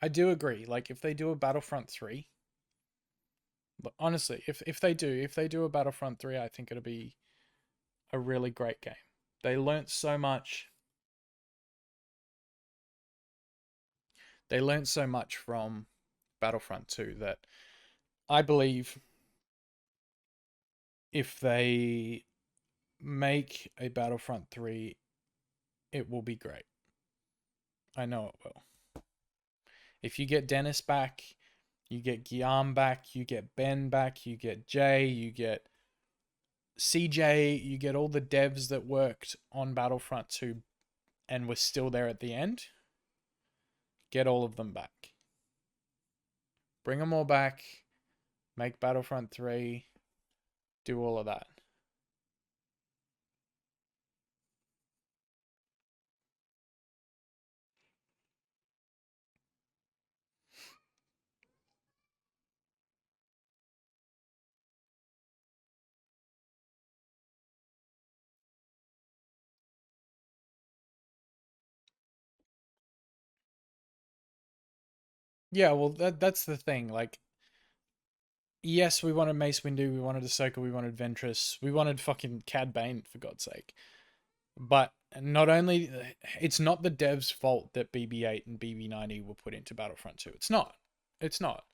I do agree. Like if they do a Battlefront 3, but honestly, if they do a Battlefront 3, I think it'll be a really great game. They learnt so much. They learnt so much from Battlefront 2 that I believe if they make a Battlefront 3, it will be great. I know it will. If you get Dennis back, you get Guillaume back, you get Ben back, you get Jay, you get CJ, you get all the devs that worked on Battlefront 2 and were still there at the end. Get all of them back. Bring them all back. Make Battlefront 3. Do all of that. Yeah, well, that's the thing. Like, yes, we wanted Mace Windu, we wanted Ahsoka, we wanted Ventress, we wanted fucking Cad Bane, for God's sake. But not only, it's not the devs' fault that BB-8 and BB9-E were put into Battlefront 2. It's not. It's not.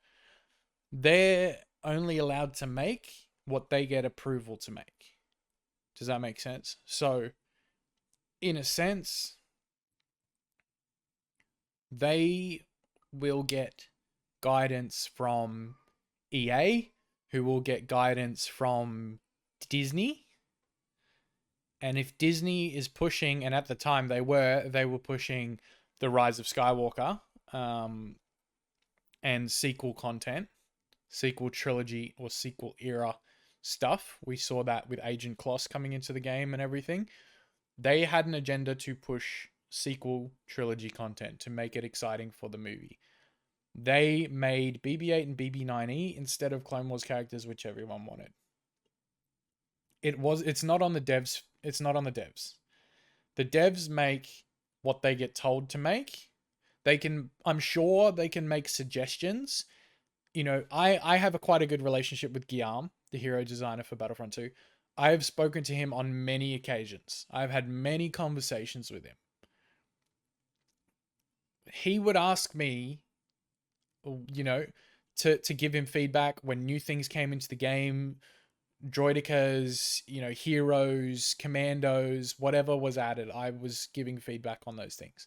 They're only allowed to make what they get approval to make. Does that make sense? So, in a sense, they will get guidance from EA, who will get guidance from Disney. And if Disney is pushing, and at the time they were pushing the Rise of Skywalker and sequel content, sequel trilogy or sequel era stuff. We saw that with Agent Kloss coming into the game and everything. They had an agenda to push sequel trilogy content to make it exciting for the movie. They made BB-8 and BB9-E instead of Clone Wars characters, which everyone wanted. It's not on the devs. It's not on the devs. The devs make what they get told to make. I'm sure they can make suggestions. You know, I have quite a good relationship with Guillaume, the hero designer for Battlefront 2. I have spoken to him on many occasions. I've had many conversations with him. He would ask me, you know, to give him feedback when new things came into the game, droidicas, heroes, commandos, whatever was added. I was giving feedback on those things.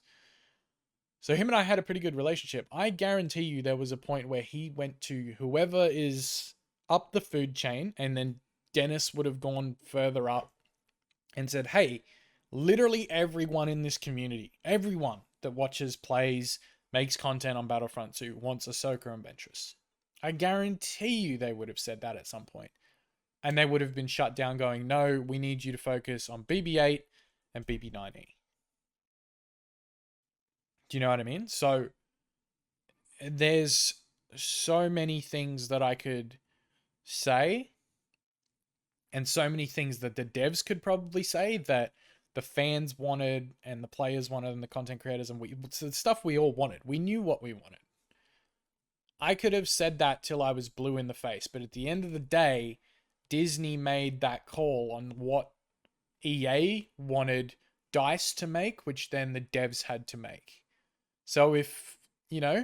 So him and I had a pretty good relationship. I guarantee you there was a point where he went to whoever is up the food chain, and then Dennis would have gone further up and said, hey, literally everyone in this community, everyone that watches, plays, makes content on Battlefront 2 wants Ahsoka and Ventress. I guarantee you they would have said that at some point. And they would have been shut down going, no, we need you to focus on BB-8 and BB9-E. Do you know what I mean? So there's so many things that I could say, and so many things that the devs could probably say that the fans wanted and the players wanted and the content creators and it's the stuff we all wanted. We knew what we wanted. I could have said that till I was blue in the face, but at the end of the day, Disney made that call on what EA wanted DICE to make, which then the devs had to make. So if,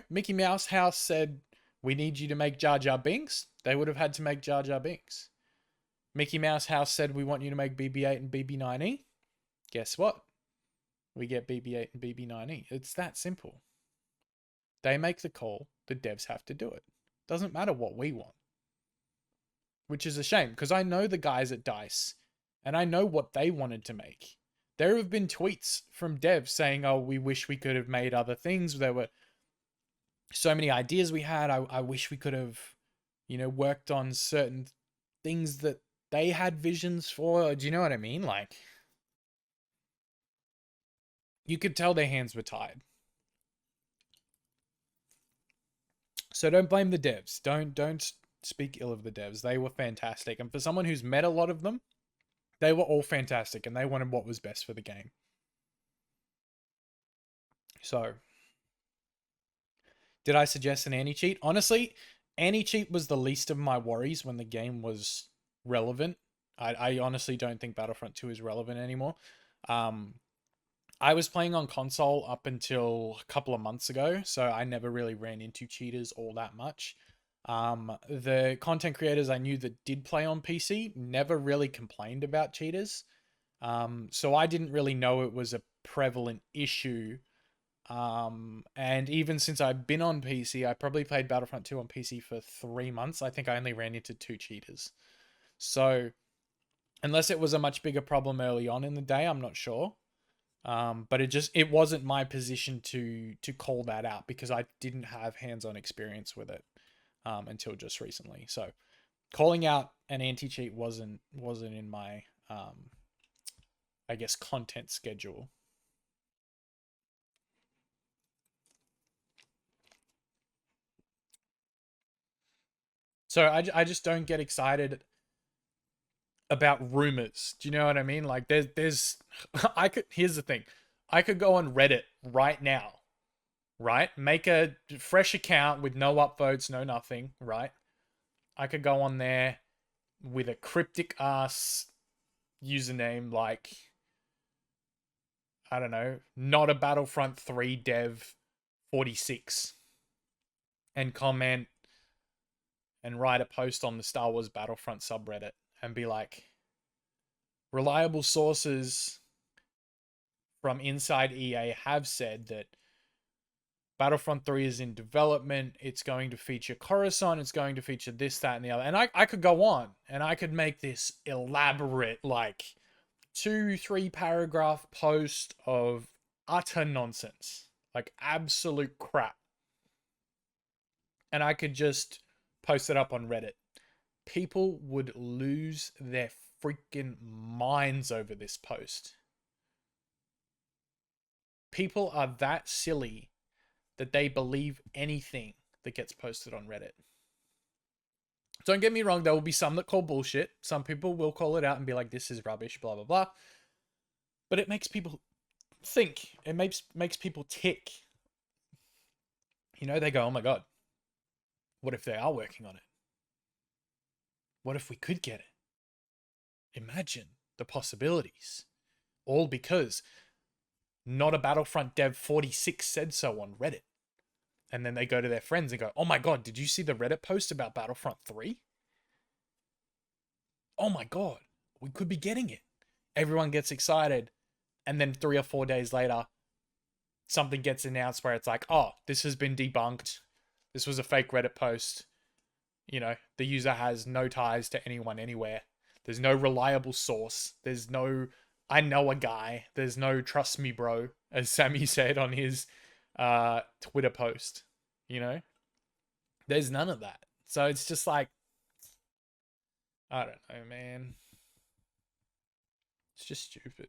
Mickey Mouse House said, we need you to make Jar Jar Binks, they would have had to make Jar Jar Binks. Mickey Mouse House said, we want you to make BB-8 and BB9-E. Guess what? We get BB-8 and BB9-E. It's that simple. They make the call, the devs have to do it. Doesn't matter what we want. Which is a shame, because I know the guys at DICE, and I know what they wanted to make. There have been tweets from devs saying, oh, we wish we could have made other things. There were so many ideas we had. I wish we could have, worked on certain things that they had visions for. Do you know what I mean? Like, you could tell their hands were tied. So don't blame the devs. Don't speak ill of the devs. They were fantastic. And for someone who's met a lot of them, they were all fantastic and they wanted what was best for the game. So, Did I suggest an anti-cheat? Honestly, anti-cheat was the least of my worries when the game was relevant. I honestly don't think Battlefront 2 is relevant anymore. Um, I was playing on console up until a couple of months ago, so I never really ran into cheaters all that much. The content creators I knew that did play on PC never really complained about cheaters. So I didn't really know it was a prevalent issue. And even since I've been on PC, I probably played Battlefront 2 on PC for 3 months. I think I only ran into 2 cheaters. So unless it was a much bigger problem early on in the day, I'm not sure. But it wasn't my position to call that out because I didn't have hands-on experience with it until just recently. So calling out an anti-cheat wasn't in my I guess content schedule. So I just don't get excited about rumors. Do you know what I mean? Like there's I could here's the thing. I could go on Reddit right now, right? Make a fresh account with no upvotes, no nothing, right? I could go on there with a cryptic ass username like I don't know, not a Battlefront 3 dev 46 and comment and write a post on the Star Wars Battlefront subreddit and be like, reliable sources from inside EA have said that Battlefront 3 is in development. It's going to feature Coruscant. It's going to feature this, that, and the other. And I could go on and I could make this elaborate, like 2-3 paragraph post of utter nonsense, like absolute crap. And I could just post it up on Reddit. People would lose their freaking minds over this post. People are that silly that they believe anything that gets posted on Reddit. Don't get me wrong, there will be some that call bullshit. Some people will call it out and be like, this is rubbish, blah, blah, blah. But it makes people think. It makes people tick. You know, they go, oh my God, what if they are working on it? What if we could get it? Imagine the possibilities. All because not a Battlefront dev 46 said so on Reddit. And then they go to their friends and go, oh my God, did you see the Reddit post about Battlefront 3? Oh my God, we could be getting it. Everyone gets excited. And then 3 or 4 days later, something gets announced where it's like, oh, this has been debunked. This was a fake Reddit post. You know, the user has no ties to anyone anywhere. There's no reliable source. There's no, I know a guy. There's no trust me, bro, as Sammy said on his Twitter post. You know, there's none of that. So it's just like, I don't know, man. It's just stupid.